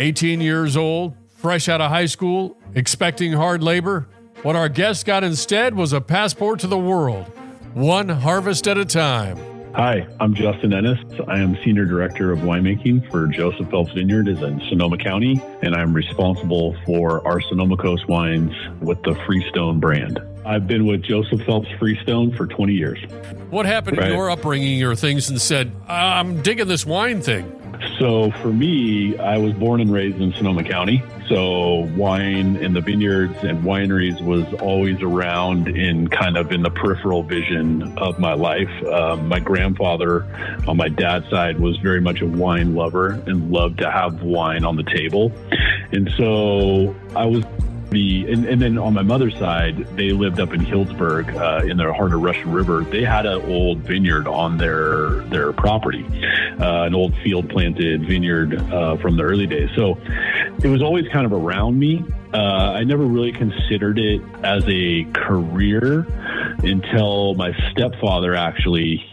18 years old, fresh out of high school, expecting hard labor. What our guest got instead was a passport to the world, one harvest at a time. Hi, I'm Justin Ennis. I am Senior Director of Winemaking for Joseph Phelps Vineyards in Sonoma County, and I'm responsible for our Sonoma Coast wines with the Freestone brand. I've been with Joseph Phelps Freestone for 20 years. What happened in your upbringing or things and said, I'm digging this wine thing? So for me, I was born and raised in Sonoma County. So wine and the vineyards and wineries was always around in the peripheral vision of my life. My grandfather on my dad's side was very much a wine lover and loved to have wine on the table. And so I was and then on my mother's side, they lived up in Healdsburg in the heart of Russian River. They had an old vineyard on their property, an old field planted vineyard from the early days. So it was always kind of around me. I never really considered it as a career until my stepfather,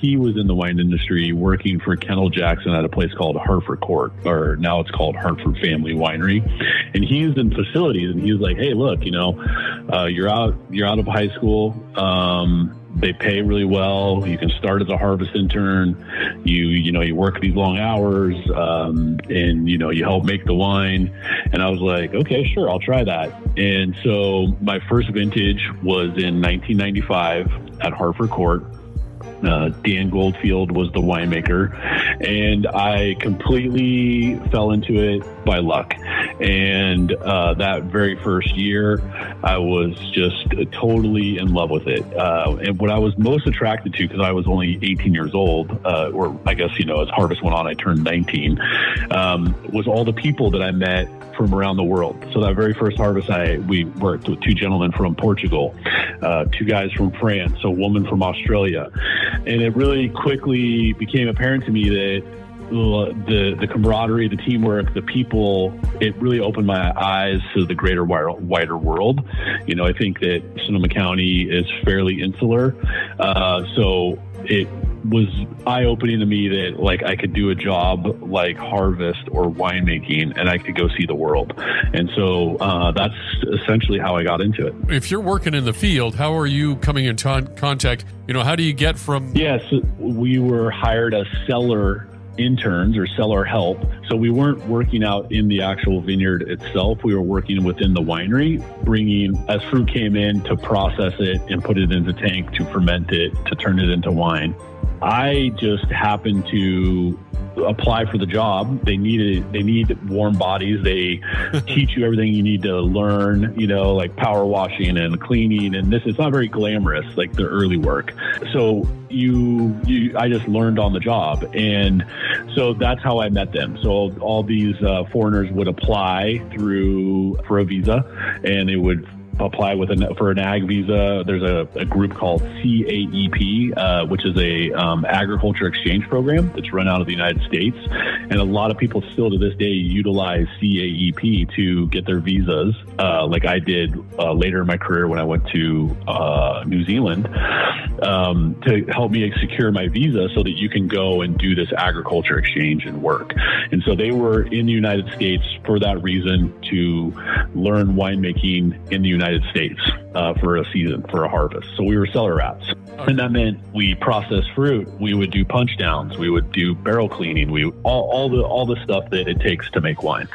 he was in the wine industry working for Kendall Jackson at a place called Hartford Court, or now it's called Hartford Family Winery. And he was in facilities and he was like, hey, look, you're out of high school. They pay really well. You can start as a harvest intern. You work these long hours, and you help make the wine. And I was like, okay, sure, I'll try that. And so my first vintage was in 1995 at Hartford Court. Dan Goldfield was the winemaker, and I completely fell into it by luck. And that very first year, I was just totally in love with it. And what I was most attracted to, because I was only 18 years old, or I guess, as harvest went on, I turned 19, was all the people that I met from around the world. So that very first harvest, we worked with two gentlemen from Portugal, two guys from France, a woman from Australia. And it really quickly became apparent to me that the camaraderie, the teamwork, the people, it really opened my eyes to the greater, wider world. I think that Sonoma County is fairly insular. So it was eye-opening to me that I could do a job like harvest or winemaking and I could go see the world. And so that's essentially how I got into it. If you're working in the field, how are you coming in contact? How do you get from... Yes, we were hired as cellar interns or seller help. So we weren't working out in the actual vineyard itself. We were working within the winery, bringing, as fruit came in, to process it and put it into tank, to ferment it, to turn it into wine. I just happened to apply for the job. They need warm bodies. They teach you everything you need to learn, like power washing and cleaning. And it's not very glamorous, like the early work. So I just learned on the job. And so that's how I met them. So all these foreigners would apply for a visa, and they would apply for an ag visa. There's a group called CAEP, which is a agriculture exchange program that's run out of the United States. And a lot of people still to this day utilize CAEP to get their visas, like I did later in my career when I went to New Zealand, to help me secure my visa so that you can go and do this agriculture exchange and work. And so they were in the United States for that reason, to learn winemaking in the United States for a season, for a harvest. So we were cellar rats. And that meant we processed fruit. We would do punch downs. We would do barrel cleaning. All the stuff that it takes to make wine.